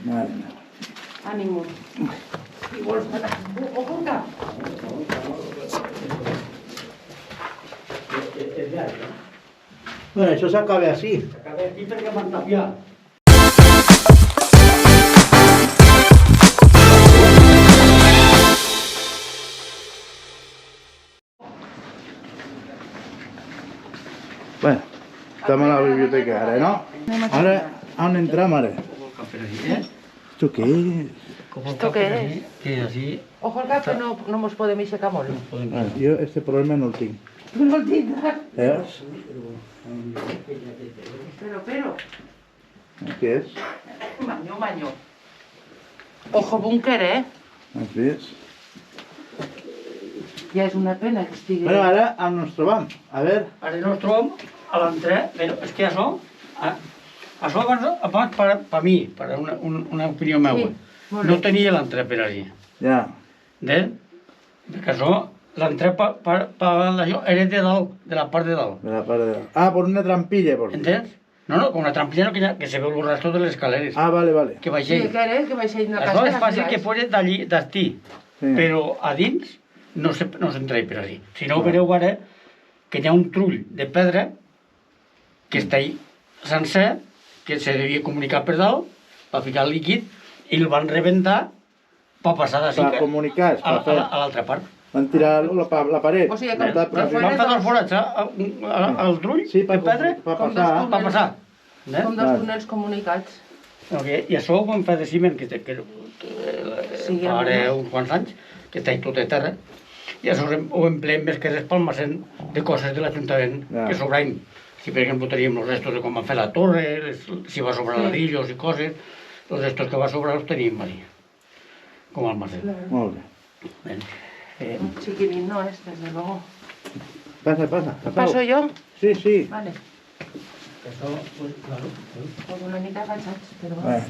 Madre mía. Ànimo. I vols anar? Ojo el cap. És llarg, no? Bueno, això s'acaba així. S'acaba aquí perquè m'han tapiat. Bueno, estem a la biblioteca ara, no? Ara, on entrem ara? ¿Esto qué es? ¿Esto qué es? Que así... Ojo el cap, que no mos podem aixecar molt. Bueno, jo este problema no el tinc. No el tindràs. Veus? Pero. Què és? Manyo. Ojo búnquer, Has vist? Ja és una pena que estigui... Bueno, ara on ens trobam? A veure... Ara ens trobem a l'entrada, però és que això abans per mi, per una opinió meva, molt no bé. tenia l'entrada per allí. Ja. Perquè això, l'entrada per allò era de dalt, de la part de dalt. De la part de... Ah, por una trampilla, por... ¿Entens? No, con una trampilla que se ve el rastro de les escaleres. Ah, vale, vale. Que Sí, baixei. que era que vaig a ir a Això casa. és fàcil que fos d'allí, d'estí, Sí. però a dins no s'entra per allí. Si no ho veureu ara, que hi ha un trull de pedra que està ahí sencer, que se devia comunicar per dalt, per ficar el líquid, i el van rebentar per passar d'ací Per comunicar, a per fer... l'altra part. Van tirar la paret. O sigui que la per fora Van fer dos forats al trull Sí, de pedra per Com passar. dos per passar. Com dos túnels comunicats. I això ho van fer de ciment, que Sí, fa ara uns quants anys, que està tot de terra, i això ho empleem més que res pel almacén de coses de l'Ajuntament que sobrain. Si per exemple teníem els restos de com van fer la torre, si va sobrar ladrillos i coses, els restos que va sobrar els teníem allí, com a almacén. Molt bé. Chiquirín no es, desde luego. Pasa. ¿Paso yo? Sí, sí. Vale. Això, pues, claro. Pues una mica agachats, però... Bueno,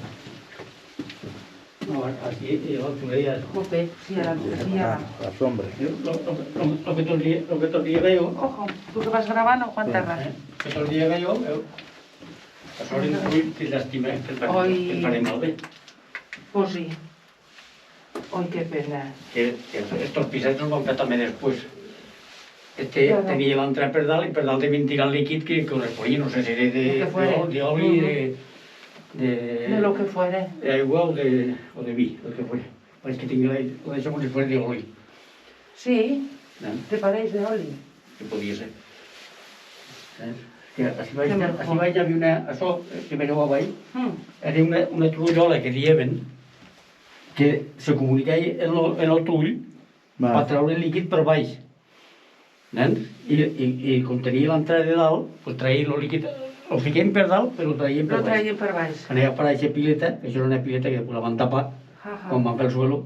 No, aquí l'altre dia... Jope, sí, ara. la sombra. Lo que tot dia veieu, Ojo, tu que vas gravant o quan terres? que tot dia veieu, això era un trull que llàstima, que el faré malbé. Pues sí. Oi, que pena. Que estos pisets els van fer també després. Tenia l'entrada per dalt i per dalt devien tirar el líquid que corresponia, no sé si era d'oli, De lo que fuere. d'aigua o de vi, el que fuera. Pareix que tingui la deixa com si fos d'oli. Sí, te pareix de oli. Que podia ser. Que així vaig haver una... Això que veieu avall, era una trullola que dieven que se comunicava en el trull per treure el líquid per baix. I com tenia l'entrada de dalt, doncs traien el líquid, el fiquem per dalt, però el traien per Lo baix. traiem per baix. Anava per aquesta pileta, que això era una pileta que després la van tapar, quan van fer el suelo,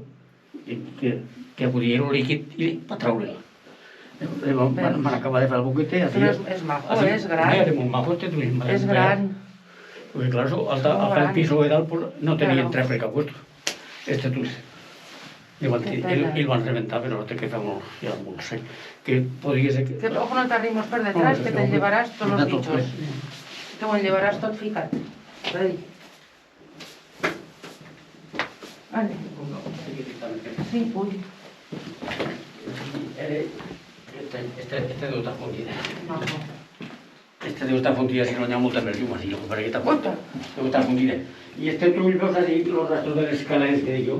que podia el líquid per treure-la. Van acabar de fer el boquete. Però és majo, és gran. Era molt majo este trull. És gran. Porque claro, al fer el piso de dalt no tenia entrada per cap puesto. Este trull. I el van reventar, però té que fer molt sec. Que podria ser que... Que ojo no t'arrimes per detrás, que te'n llevaràs tots els bitxos. Que ho llevaràs tot ficat. Ready. Vale. Sí, ull. Este deu estar fundida. Majo. Este deu estar fundida si no hi ha molta més llum, així, per aquesta puerta. Deu estar fundida. I este trull veus allí els rastros de les escaleres que dic jo.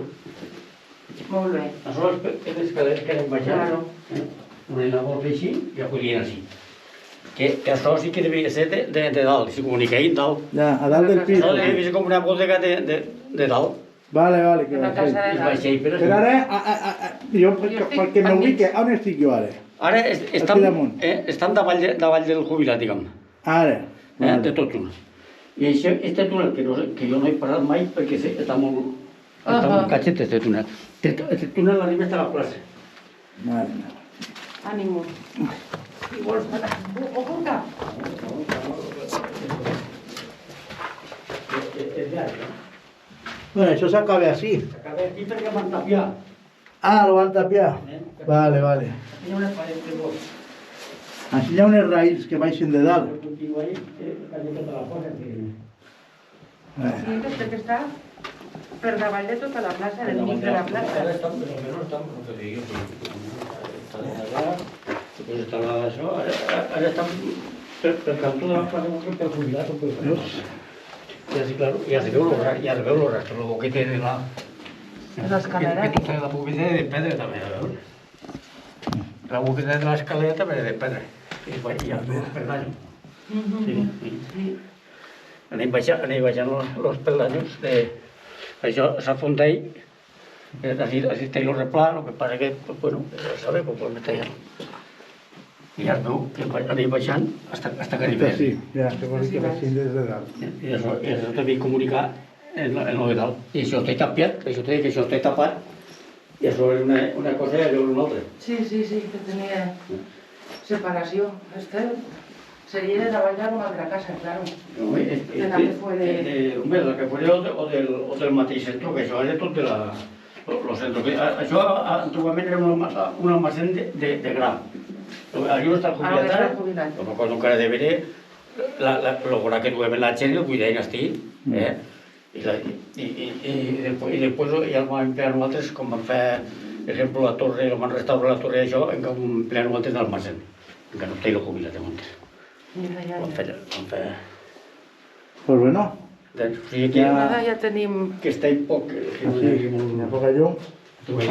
Molt bé. Això les escaleres que anem baixant. Claro. Una volta així i acudien així. Que això sí que devia ser de dalt, si comunicaven dalt. Ja, a dalt del pis. Això devia ser com una bodega de dalt. Vale, que Una casa de I dalt. baixei per Però aquí. ara, jo, perquè me ubique, on estic jo ara? Ara Aquí damunt. estan davall del jubilat, diguem. Ara. De tot una. I això, este túnel, que jo no he parat mai perquè està molt... Està molt catxet, este túnel. Este túnel arriba està a la plaça. Mare meva. Ànimo. I vols anar? Ojo el cap. És llarg, no? Bueno, això s'acaba així. S'acaba aquí perquè m'han tapiat. Ah, lo van tapiar. Vale. Hi ha una paret de bloc. Així hi ha unes raïls que baixen de dalt. Continua ahí, quasi tota la cosa. Sí, que està... Per davall de tota la plaça, del mig de la plaça. Ara està, més o menys està, no sé dir, està allà, després està això, ara està per cantó de la plaça per jubilat o per res. Ja sí, claro, ja se veu el rastro, el boquete de la... L'escalera. Que tota la boqueta de pedra també, a veure. La boqueta de l'escalera també és de pedra. I ja els peldaños. Sí. Anem baixant els peldaños de... Això s'afronta ahí, así está el replà, lo que passa que, bueno, ja sabe, pues me tallan. I ja es veu que anem baixant hasta que arribem. Sí, ja, que vol dir que baixin des de dalt. I això també comunicar en lo de dalt. I això està tapiat, això té que això està tapat, i això és una cosa i allò és una altra. Sí, que tenia separació. Seria de treballar en una altra casa, claro. Hombre, la que fuera o del mateix centre, que això era tot de los centros. Això antiguament era un almacén de gra. Aquí no està jubilat. No recordo encara de veure lo gra que duem en la gent i el cuidem així. I després ja el vam emplear nosaltres, com vam fer, per exemple, la torre, el van restaurar la torre d'això, en què vam emplear nosaltres d'almacén. Encara no té el jubilat de Montes. Vam fer... Pues bueno. O sigui que Ja tenim... que està poc... Sí, hi ha poca llum.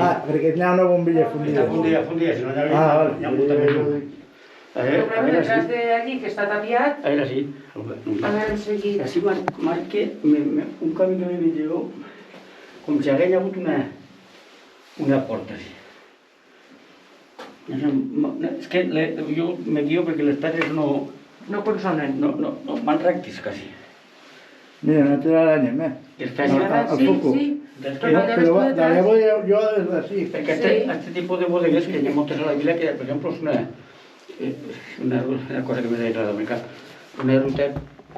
Ah, perquè hi ha una bombilla fundida. Fundida, si no hi Ah, ha molta més llum. El problema detrás de allí, que està tapiat, A veure, sí. a veure enseguida. Així marca un camí que me llevó, com si hagués hagut una porta, així. És que jo me guio perquè les pedres no No consonen. van rectes, quasi. Mira, una telaraña, ¿ves? Es fàcil. Sí. Pero d'allà voy yo desde así. Perquè este tipus de bodegues que hi ha moltes a la vila, que per exemple és una cosa que m'he dit a l'Amèrica, una ruta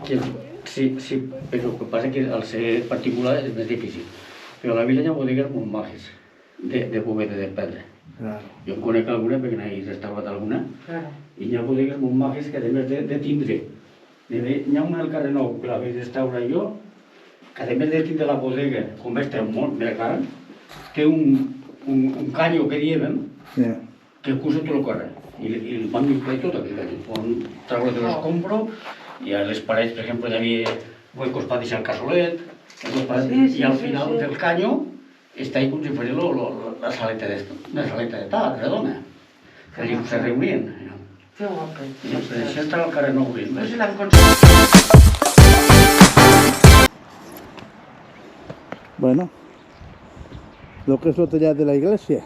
que sí, però el que passa que al ser particular és més difícil. Però a la vila hi ha bodegues molt majes, de boveda de pedra. Jo en conec alguna perquè n'he restaurat alguna, i hi ha bodegues molt majes que a més de tindre. Hi ha una al carrer Nou que la vaig restaurar jo, que a més de tindre la bodega, com està molt més gran, té un canyo que diem, que cruza tot el carrer. I el van limpiar tot aquest canyo. Van treure de l'escombro, i a les parets, per exemple, hi havia huecos per deixar el cassolet, i al final del canyo està ahí com si fos la saleta de tal, redona, que allí se reunien. Que guapo. Això està al carrer Nou. No se l'han conservat. Bueno, lo que es lo tallat de la iglesia.